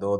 2